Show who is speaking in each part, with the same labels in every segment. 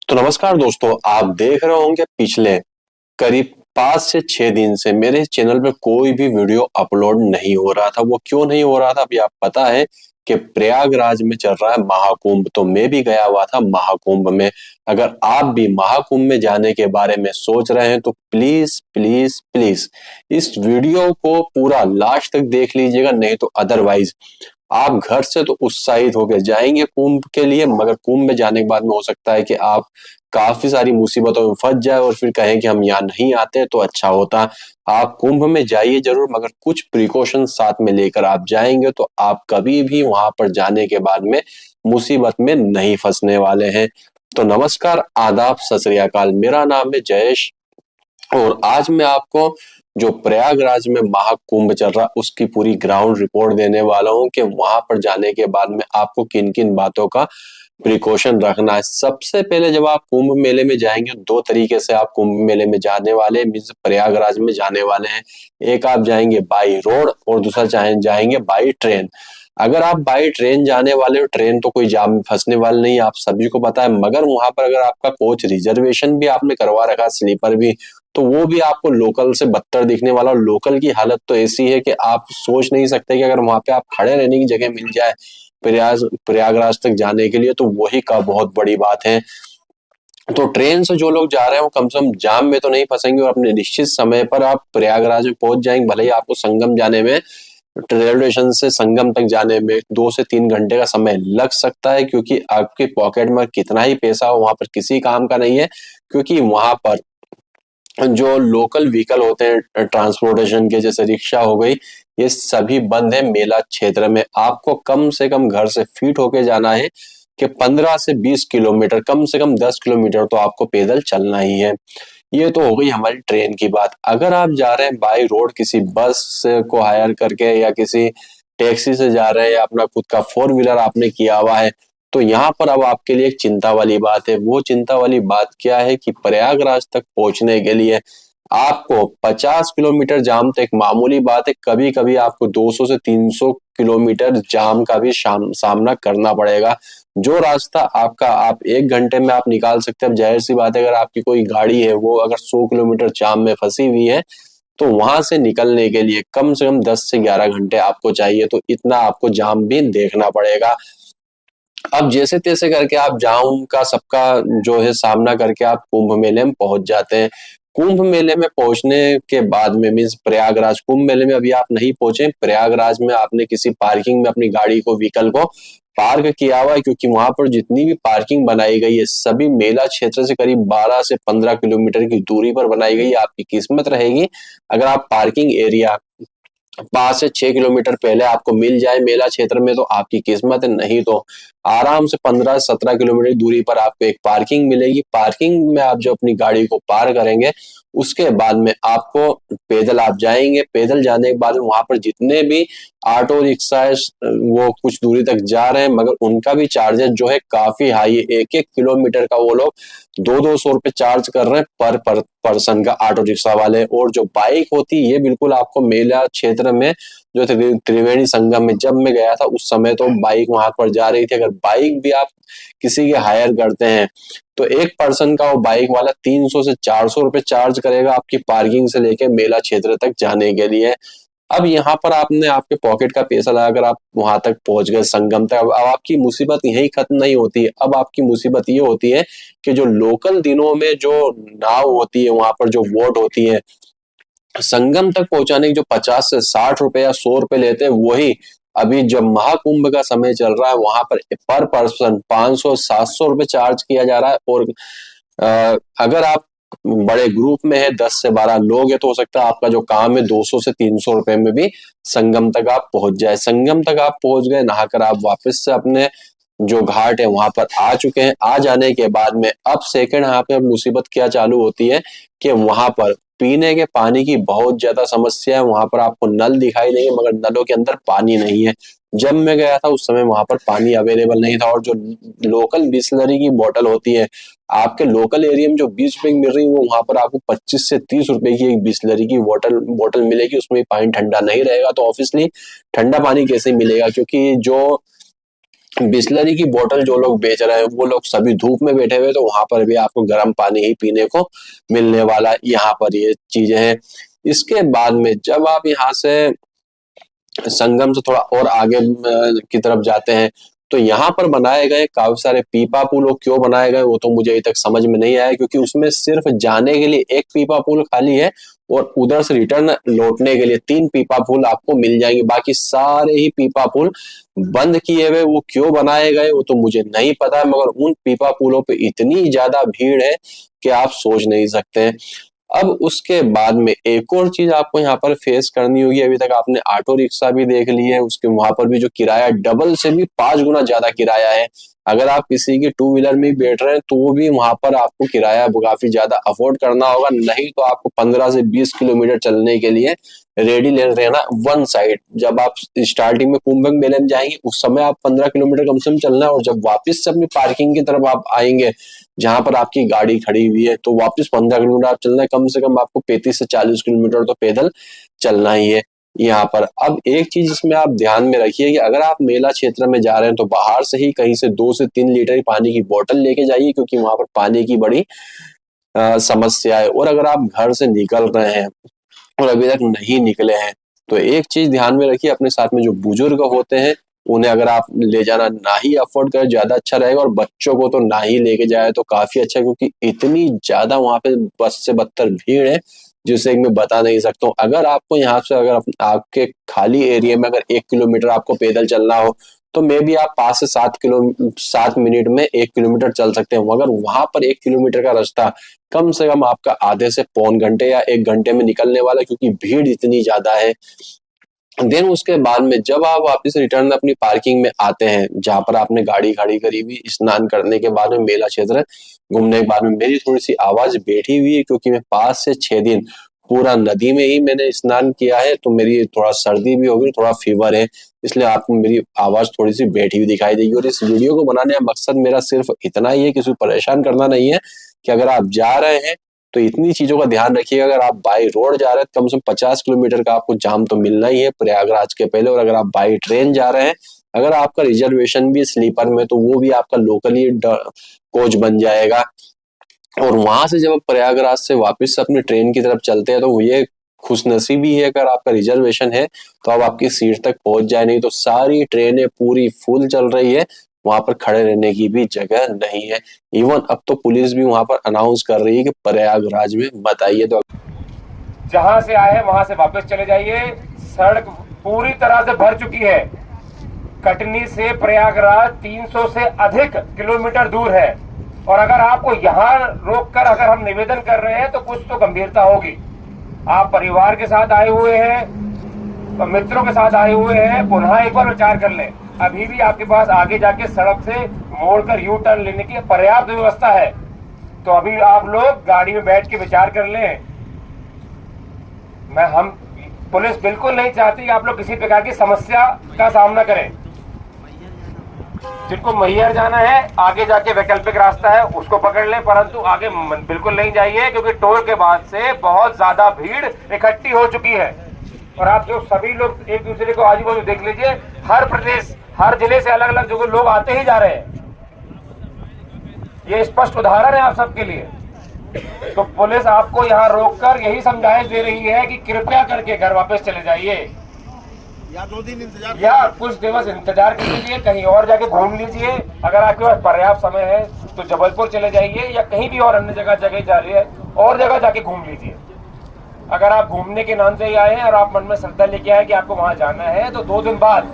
Speaker 1: तो नमस्कार दोस्तों, आप देख रहे होंगे पिछले करीब 5 से 6 दिन से मेरे चैनल पे कोई भी वीडियो अपलोड नहीं हो रहा था। वो क्यों नहीं हो रहा था अभी आप पता है कि प्रयागराज में चल रहा है महाकुंभ। तो मैं भी गया हुआ था महाकुंभ में। अगर आप भी महाकुंभ में जाने के बारे में सोच रहे हैं तो प्लीज प्लीज प्लीज इस वीडियो को पूरा लास्ट तक देख लीजिएगा, नहीं तो अदरवाइज आप घर से तो उत्साहित होकर जाएंगे कुंभ के लिए, मगर कुंभ में जाने के बाद में हो सकता है कि आप काफी सारी मुसीबतों में फंस जाए और फिर कहें कि हम यहाँ नहीं आते तो अच्छा होता। आप कुंभ में जाइए जरूर, मगर कुछ प्रिकॉशन साथ में लेकर आप जाएंगे तो आप कभी भी वहां पर जाने के बाद में मुसीबत में नहीं फंसने वाले हैं। तो नमस्कार, आदाब, सत श्री अकाल। मेरा नाम है जयेश और आज मैं आपको जो प्रयागराज में महाकुंभ चल रहा उसकी पूरी ग्राउंड रिपोर्ट देने वाला हूं कि वहां पर जाने के बाद में आपको किन किन बातों का प्रिकॉशन रखना है। सबसे पहले जब आप कुंभ मेले में जाएंगे, दो तरीके से आप कुंभ मेले में जाने वाले मीन्स प्रयागराज में जाने वाले हैं। एक आप जाएंगे बाई रोड और दूसरा जाएंगे बाई ट्रेन। अगर आप बाई ट्रेन जाने वाले हो, ट्रेन तो कोई जाम में फंसने वाली नहीं, आप सभी को पता है। मगर वहां पर अगर आपका कोच रिजर्वेशन भी आपने करवा रखा, स्लीपर भी, तो वो भी आपको लोकल से बदतर दिखने वाला। और लोकल की हालत तो ऐसी है कि आप सोच नहीं सकते कि अगर वहां पे आप खड़े रहने की जगह मिल जाए प्रयागराज तक जाने के लिए तो वही का बहुत बड़ी बात है। तो ट्रेन से जो लोग जा रहे हैं वो कम से कम जाम में तो नहीं फंसेंगे और अपने निश्चित समय पर आप प्रयागराज में पहुंच जाएंगे। भले ही आपको संगम जाने में, रेलवे स्टेशन से संगम तक जाने में 2 से 3 घंटे का समय लग सकता है, क्योंकि आपके पॉकेट में कितना ही पैसा हो वहां पर किसी काम का नहीं है। क्योंकि वहां पर जो लोकल व्हीकल होते हैं ट्रांसपोर्टेशन के, जैसे रिक्शा हो गई, ये सभी बंद है मेला क्षेत्र में। आपको कम से कम घर से फिट होके जाना है कि 15 से 20 किलोमीटर, कम से कम 10 किलोमीटर तो आपको पैदल चलना ही है। ये तो हो गई हमारी ट्रेन की बात। अगर आप जा रहे हैं बाई रोड किसी बस को हायर करके या किसी टैक्सी से जा रहे हैं या अपना खुद का फोर व्हीलर आपने किया हुआ है, तो यहाँ पर अब आपके लिए एक चिंता वाली बात है। वो चिंता वाली बात क्या है कि प्रयागराज तक पहुंचने के लिए आपको 50 किलोमीटर जाम तो एक मामूली बात है, कभी कभी आपको 200 से 300 किलोमीटर जाम का भी सामना करना पड़ेगा। जो रास्ता आपका आप 1 घंटे में आप निकाल सकते हैं, अब जाहिर सी बात है अगर आपकी कोई गाड़ी है वो अगर 100 किलोमीटर जाम में फंसी हुई है तो वहां से निकलने के लिए कम से कम 10 से 11 घंटे आपको चाहिए। तो इतना आपको जाम भी देखना पड़ेगा। अब जैसे तैसे करके आप जाम का सबका जो है सामना करके आप कुंभ मेले में पहुंच जाते हैं। कुंभ मेले में पहुंचने के बाद में मीन्स प्रयागराज, कुंभ मेले में अभी आप नहीं पहुंचे, प्रयागराज में आपने किसी पार्किंग में अपनी गाड़ी को, व्हीकल को पार्क किया हुआ है, क्योंकि वहां पर जितनी भी पार्किंग बनाई गई है सभी मेला क्षेत्र से करीब 12 से 15 किलोमीटर की दूरी पर बनाई गई है। आपकी किस्मत रहेगी अगर आप पार्किंग एरिया 5 से 6 किलोमीटर पहले आपको मिल जाए मेला क्षेत्र में तो आपकी किस्मत है, नहीं तो आराम से 15 से 17 किलोमीटर की दूरी पर आपको एक पार्किंग मिलेगी। पार्किंग में आप जो अपनी गाड़ी को पार करेंगे उसके बाद में आपको पैदल आप जाएंगे। पैदल जाने के बाद वहां पर जितने भी ऑटो रिक्शा है वो कुछ दूरी तक जा रहे हैं, मगर उनका भी चार्जेस जो है काफी हाई है। 1-1 किलोमीटर का वो लोग 200-200 रुपए चार्ज कर रहे हैं पर पर्सन का, ऑटो रिक्शा वाले। और जो बाइक होती है ये बिल्कुल आपको मेला क्षेत्र में जो त्रिवेणी संगम में जब मैं गया था उस समय तो बाइक वहां पर जा रही थी। अगर बाइक भी आप किसी के हायर करते हैं तो एक पर्सन का वो बाइक वाला 300 से 400 रुपए चार्ज करेगा आपकी पार्किंग से लेके मेला क्षेत्र तक जाने के लिए। अब यहाँ पर आपने आपके पॉकेट का पैसा लगाकर आप वहां तक पहुंच गए संगम तक। अब आपकी मुसीबत यही खत्म नहीं होती है, अब आपकी मुसीबत ये होती है कि जो लोकल दिनों में जो नाव होती है वहां पर जो बोट होती है, संगम तक पहुंचाने के जो 50 से 60 रुपए या 100 रुपए लेते हैं, वही अभी जब महाकुंभ का समय चल रहा है वहां पर पर्सन 500-700 रुपए चार्ज किया जा रहा है। और अगर आप बड़े ग्रुप में है, 10 से 12 लोग है, तो हो सकता है आपका जो काम है 200 से 300 रुपए में भी संगम तक आप पहुंच जाए। संगम तक आप पहुंच गए, नहाकर आप वापस से अपने जो घाट है वहां पर आ चुके हैं। आ जाने के बाद में अब सेकंड यहाँ पे मुसीबत क्या चालू होती है कि वहां पर पीने के पानी की बहुत ज्यादा समस्या है। वहां पर आपको नल दिखाई देंगे मगर नलों के अंदर पानी नहीं है। जब मैं गया था उस समय वहां पर पानी अवेलेबल नहीं था। और जो लोकल बिस्लरी की बोतल होती है आपके लोकल एरिया में जो 20 रुपए की मिल रही है, वो वहां पर आपको 25 से 30 रुपए की एक बिस्लरी की बोतल मिलेगी। उसमें पानी ठंडा नहीं रहेगा तो ऑब्वियसली ठंडा पानी कैसे मिलेगा, क्योंकि जो बिस्लरी की बोतल जो लोग बेच रहे हैं वो लोग सभी धूप में बैठे हुए, तो वहां पर भी आपको गर्म पानी ही पीने को मिलने वाला है। यहाँ पर ये चीजें हैं। इसके बाद में जब आप यहाँ से संगम से थोड़ा और आगे की तरफ जाते हैं, तो यहाँ पर बनाए गए काफी सारे पीपा पुल। वो क्यों बनाए गए वो तो मुझे अभी तक समझ में नहीं आया, क्योंकि उसमें सिर्फ जाने के लिए एक पीपा पुल खाली है और उधर से रिटर्न लौटने के लिए 3 पीपा पुल आपको मिल जाएंगे। बाकी सारे ही पीपा पुल बंद किए हुए। वो क्यों बनाए गए वो तो मुझे नहीं पता, मगर उन पीपा पुलों पे इतनी ज्यादा भीड़ है कि आप सोच नहीं सकते हैं। अब उसके बाद में एक और चीज आपको यहाँ पर फेस करनी होगी। अभी तक आपने ऑटो रिक्शा भी देख ली है, उसके वहां पर भी जो किराया डबल से भी 5 गुना ज्यादा किराया है। अगर आप किसी की टू व्हीलर में बैठ रहे हैं तो वो भी वहां पर आपको किराया काफी ज्यादा अफोर्ड करना होगा, नहीं तो आपको 15 से 20 किलोमीटर चलने के लिए रेडी ले रहना वन साइड। जब आप स्टार्टिंग में कुंभक मेले में जाएंगे उस समय आप 15 किलोमीटर कम से कम चलना है, और जब वापस से अपनी पार्किंग की तरफ आप आएंगे जहां पर आपकी गाड़ी खड़ी हुई है, तो वापस 15 किलोमीटर आप चलना है। कम से कम आपको 35 से 40 किलोमीटर तो पैदल चलना ही है यहाँ पर। अब एक चीज इसमें आप ध्यान में रखिए कि अगर आप मेला क्षेत्र में जा रहे हैं तो बाहर से ही कहीं से 2 से 3 लीटर पानी की बोतल लेके जाइए, क्योंकि वहां पर पानी की बड़ी समस्या है। और अगर आप घर से निकल रहे हैं और अभी तक नहीं निकले हैं, तो एक चीज ध्यान में रखिए, अपने साथ में जो बुजुर्ग होते हैं उन्हें अगर आप ले जाना ना ही अफोर्ड करें ज्यादा अच्छा रहेगा, और बच्चों को तो ना ही लेके जाए तो काफी अच्छा, क्योंकि इतनी ज्यादा वहां पे बस से बदतर भीड़ है जिसे मैं बता नहीं सकता हूँ। अगर आपको यहाँ से अगर आपके खाली एरिया में अगर 1 किलोमीटर आपको पैदल चलना हो तो मे भी आप 5 से 7 मिनट में 1 किलोमीटर चल सकते हैं, मगर वहां पर 1 किलोमीटर का रास्ता कम से कम आपका आधे से पौन घंटे या 1 घंटे में निकलने वाला है, क्योंकि भीड़ इतनी ज्यादा है। देन उसके बाद में जब आप वापस रिटर्न अपनी पार्किंग में आते हैं जहां पर आपने गाड़ी खड़ी करी हुई, स्नान करने के बाद में मेला क्षेत्र घूमने के बाद में मेरी थोड़ी सी आवाज बैठी हुई है, क्योंकि मैं 5 से 6 दिन पूरा नदी में ही मैंने स्नान किया है, तो मेरी थोड़ा सर्दी भी होगी, थोड़ा फीवर है, इसलिए आपको मेरी आवाज थोड़ी सी बैठी हुई दिखाई देगी। और इस वीडियो को बनाने का मकसद मेरा सिर्फ इतना ही है, किसी को परेशान करना नहीं है, कि अगर आप जा रहे हैं तो इतनी चीजों का ध्यान रखिएगा। अगर आप बाई रोड जा रहे हैं तो कम से कम 50 किलोमीटर का आपको जाम तो मिलना ही है प्रयागराज के पहले। और अगर आप बाई ट्रेन जा रहे हैं, अगर आपका रिजर्वेशन भी स्लीपर में, तो वो भी आपका लोकली कोच बन जाएगा। और वहां से जब आप प्रयागराज से वापस अपने ट्रेन की तरफ चलते हैं तो ये खुशनसीबी है, अगर आपका रिजर्वेशन है तो आप आपकी सीट तक पहुंच जाए, नहीं तो सारी ट्रेनें पूरी फुल चल रही है, वहां पर खड़े रहने की भी जगह नहीं है। इवन अब तो पुलिस भी वहां पर अनाउंस कर रही है कि प्रयागराज में मत आइए। तो
Speaker 2: जहां से आए वहां से वापस चले जाइए। सड़क पूरी तरह से भर चुकी है। कटनी से प्रयागराज 300 से अधिक किलोमीटर दूर है, और अगर आपको यहाँ रोककर अगर हम निवेदन कर रहे हैं तो कुछ तो गंभीरता होगी। आप परिवार के साथ आए हुए हैं, मित्रों के साथ आए हुए हैं, पुनः एक बार विचार कर लें। अभी भी आपके पास आगे जाके सड़क से मोड़कर यू टर्न लेने की पर्याप्त व्यवस्था है, तो अभी आप लोग गाड़ी में बैठ के विचार कर लें। हम पुलिस बिल्कुल नहीं चाहती आप लोग किसी प्रकार की समस्या का सामना करें। जिनको मैहर जाना है आगे जाके वैकल्पिक रास्ता है उसको पकड़ लें, परंतु आगे बिल्कुल नहीं जाइए, क्योंकि टोल के बाद से बहुत ज्यादा भीड़ इकट्ठी हो चुकी है। और आप जो सभी लोग एक दूसरे को आजू बाजू देख लीजिए, हर प्रदेश हर जिले से अलग अलग जो लोग आते ही जा रहे हैं। ये स्पष्ट उदाहरण है आप सबके लिए। तो पुलिस आपको यहाँ रोककर यही समझाइश दे रही है कि कृपया करके घर वापस चले जाइए,
Speaker 3: या 2 दिन इंतजार
Speaker 2: या कुछ दिवस इंतजार कर लीजिए, कहीं और जाके घूम लीजिए। अगर आपके पास पर्याप्त समय है तो जबलपुर चले जाइए, या कहीं भी और अन्य जगह जा रही है और जगह जाके घूम लीजिए। अगर आप घूमने के नाम से ही आए हैं और आप मन में श्रद्धा लेके आए कि आपको वहां जाना है, तो 2 दिन बाद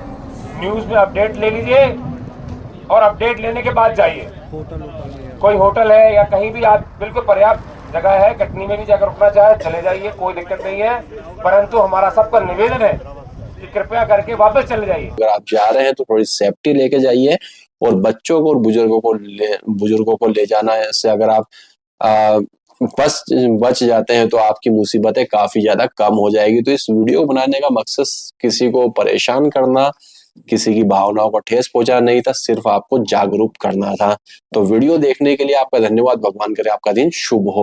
Speaker 2: न्यूज में अपडेट ले लीजिए, और अपडेट लेने के बाद जाइए। कोई होटल है या कहीं भी आप बिल्कुल पर्याप्त जगह है, कटनी में भी जाकर रुकना चाहे चले जाइए, कोई दिक्कत नहीं है। परंतु हमारा सबका निवेदन है कि कृपया करके वापस चले जाइए।
Speaker 1: अगर आप जा रहे हैं तो थोड़ी सेफ्टी लेके जाइए, और बच्चों को और बुजुर्गों को ले जाना है। इससे अगर आप बच जाते हैं तो आपकी मुसीबतें काफी ज्यादा कम हो जाएगी। तो इस वीडियो बनाने का मकसद किसी को परेशान करना, किसी की भावनाओं को ठेस पहुंचाना नहीं था, सिर्फ आपको जागरूक करना था। तो वीडियो देखने के लिए आपका धन्यवाद। भगवान करे आपका दिन शुभ हो।